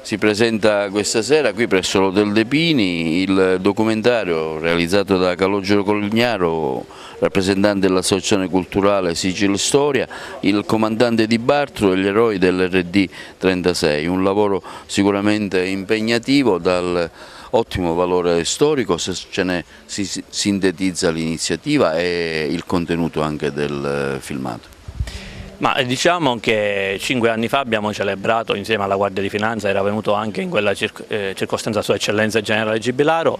Si presenta questa sera qui presso l'Hotel De Pini il documentario realizzato da Calogero Colignaro, rappresentante dell'Associazione Culturale Sicil Storia, il comandante Di Bartolo e gli eroi dell'RD 36, un lavoro sicuramente impegnativo dal ottimo valore storico, se ce ne si sintetizza l'iniziativa e il contenuto anche del filmato. Ma diciamo che 5 anni fa abbiamo celebrato insieme alla Guardia di Finanza, era venuto anche in quella circostanza Sua Eccellenza Generale Gibilaro,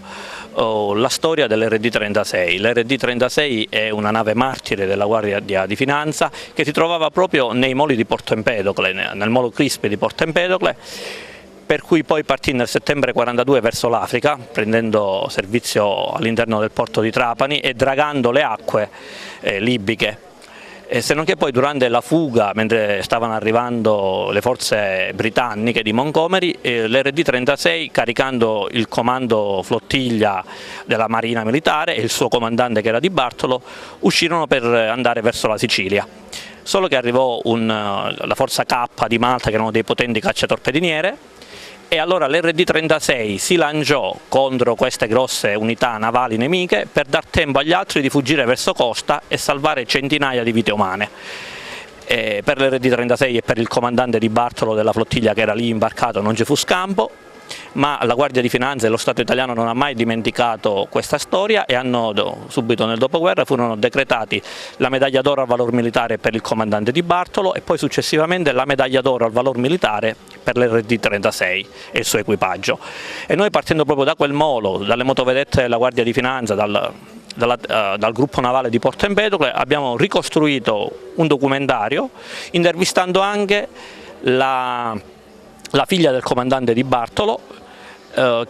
la storia dell'RD 36. L'RD 36 è una nave martire della Guardia di Finanza che si trovava proprio nei moli di Porto Empedocle, nel molo Crispi di Porto Empedocle, per cui poi partì nel settembre 1942 verso l'Africa, prendendo servizio all'interno del porto di Trapani e dragando le acque libiche. Se non che poi durante la fuga, mentre stavano arrivando le forze britanniche di Montgomery, l'RD 36, caricando il comando flottiglia della Marina Militare e il suo comandante che era Di Bartolo, uscirono per andare verso la Sicilia. Solo che arrivò la forza K di Malta, che erano dei potenti cacciatorpediniere, e allora l'RD 36 si lanciò contro queste grosse unità navali nemiche per dar tempo agli altri di fuggire verso costa e salvare centinaia di vite umane. Per l'RD 36 e per il comandante Di Bartolo della flottiglia che era lì imbarcato non ci fu scampo, ma la Guardia di Finanza e lo Stato italiano non ha mai dimenticato questa storia e subito nel dopoguerra furono decretati la medaglia d'oro al valor militare per il comandante Di Bartolo e poi successivamente la medaglia d'oro al valor militare per l'RD 36 e il suo equipaggio. E noi, partendo proprio da quel molo, dalle motovedette della Guardia di Finanza, dal gruppo navale di Porto Empedocle, abbiamo ricostruito un documentario intervistando anche la figlia del comandante Di Bartolo,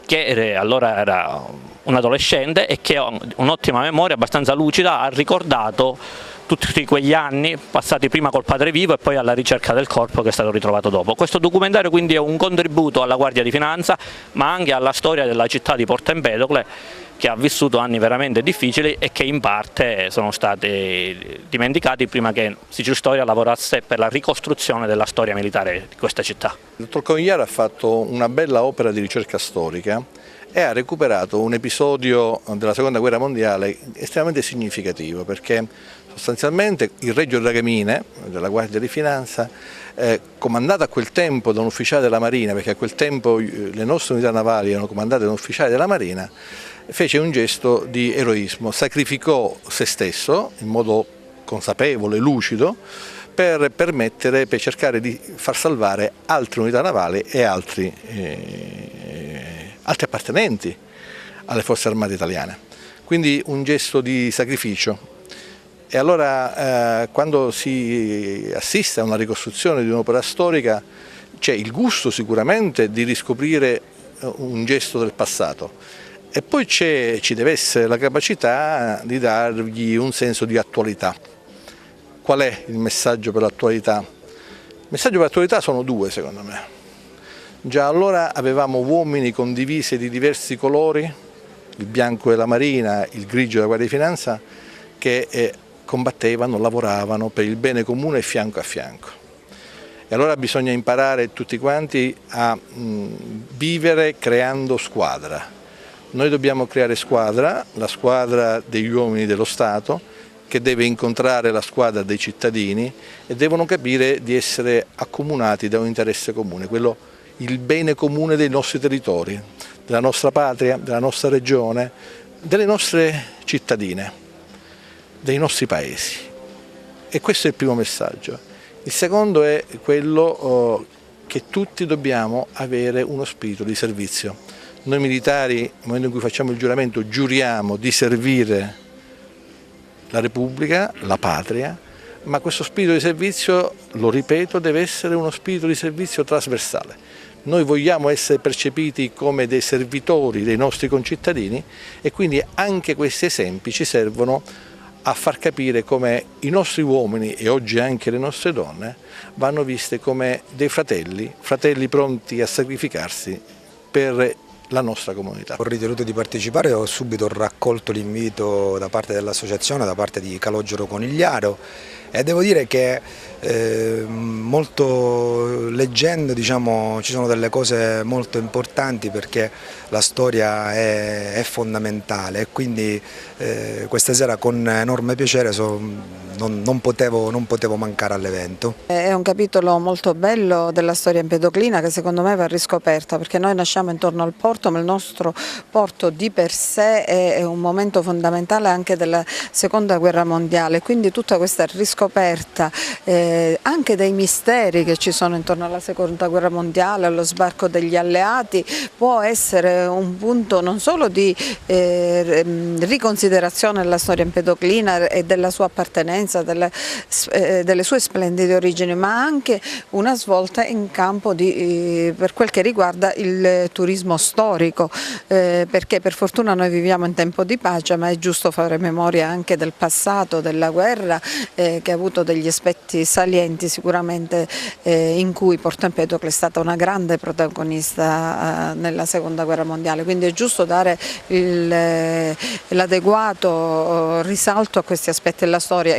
che allora era un adolescente e che ha un'ottima memoria, abbastanza lucida, ha ricordato tutti quegli anni passati prima col padre vivo e poi alla ricerca del corpo che è stato ritrovato dopo. Questo documentario quindi è un contributo alla Guardia di Finanza, ma anche alla storia della città di Porto Empedocle, che ha vissuto anni veramente difficili e che in parte sono stati dimenticati prima che Sicil Storia lavorasse per la ricostruzione della storia militare di questa città. Il dottor Conigliaro ha fatto una bella opera di ricerca storica e ha recuperato un episodio della Seconda Guerra Mondiale estremamente significativo, perché sostanzialmente il Regio Dragamine della Guardia di Finanza, comandato a quel tempo da un ufficiale della Marina, perché a quel tempo le nostre unità navali erano comandate da un ufficiale della Marina, fece un gesto di eroismo, sacrificò se stesso in modo consapevole, lucido, per cercare di far salvare altre unità navali e altri appartenenti alle forze armate italiane. Quindi un gesto di sacrificio. E allora quando si assiste a una ricostruzione di un'opera storica c'è il gusto sicuramente di riscoprire un gesto del passato. E poi ci deve essere la capacità di dargli un senso di attualità. Qual è il messaggio per l'attualità? Il messaggio per l'attualità sono due, secondo me. Già allora avevamo uomini con divise di diversi colori, il bianco della Marina, il grigio della Guardia di Finanza, che combattevano, lavoravano per il bene comune fianco a fianco. E allora bisogna imparare tutti quanti a vivere creando squadra. Noi dobbiamo creare squadra, la squadra degli uomini dello Stato, che deve incontrare la squadra dei cittadini e devono capire di essere accomunati da un interesse comune, il bene comune dei nostri territori, della nostra patria, della nostra regione, delle nostre cittadine, dei nostri paesi. E questo è il primo messaggio. Il secondo è quello che tutti dobbiamo avere uno spirito di servizio. Noi militari, nel momento in cui facciamo il giuramento, giuriamo di servire la Repubblica, la patria, ma questo spirito di servizio, lo ripeto, deve essere uno spirito di servizio trasversale. Noi vogliamo essere percepiti come dei servitori dei nostri concittadini e quindi anche questi esempi ci servono a far capire come i nostri uomini e oggi anche le nostre donne vanno viste come dei fratelli pronti a sacrificarsi per la nostra comunità. Ho ritenuto di partecipare e ho subito raccolto l'invito da parte dell'associazione, da parte di Calogero Conigliaro, e devo dire che molto leggendo, diciamo, ci sono delle cose molto importanti, perché la storia è fondamentale, e quindi questa sera con enorme piacere non potevo mancare all'evento. È un capitolo molto bello della storia empedoclina che secondo me va riscoperta, perché noi nasciamo intorno al porto, ma il nostro porto di per sé è un momento fondamentale anche della seconda guerra mondiale, quindi tutta questa riscoperta anche dei misteri che ci sono intorno alla seconda guerra mondiale, allo sbarco degli alleati, può essere un punto non solo di riconsiderazione della storia empedoclina e della sua appartenenza, delle sue splendide origini, ma anche una svolta in campo per quel che riguarda il turismo storico, perché per fortuna noi viviamo in tempo di pace, ma è giusto fare memoria anche del passato, della guerra, che ha avuto degli aspetti salienti sicuramente, in cui Porto Empedocle è stata una grande protagonista nella seconda guerra mondiale, quindi è giusto dare l'adeguato risalto a questi aspetti della storia.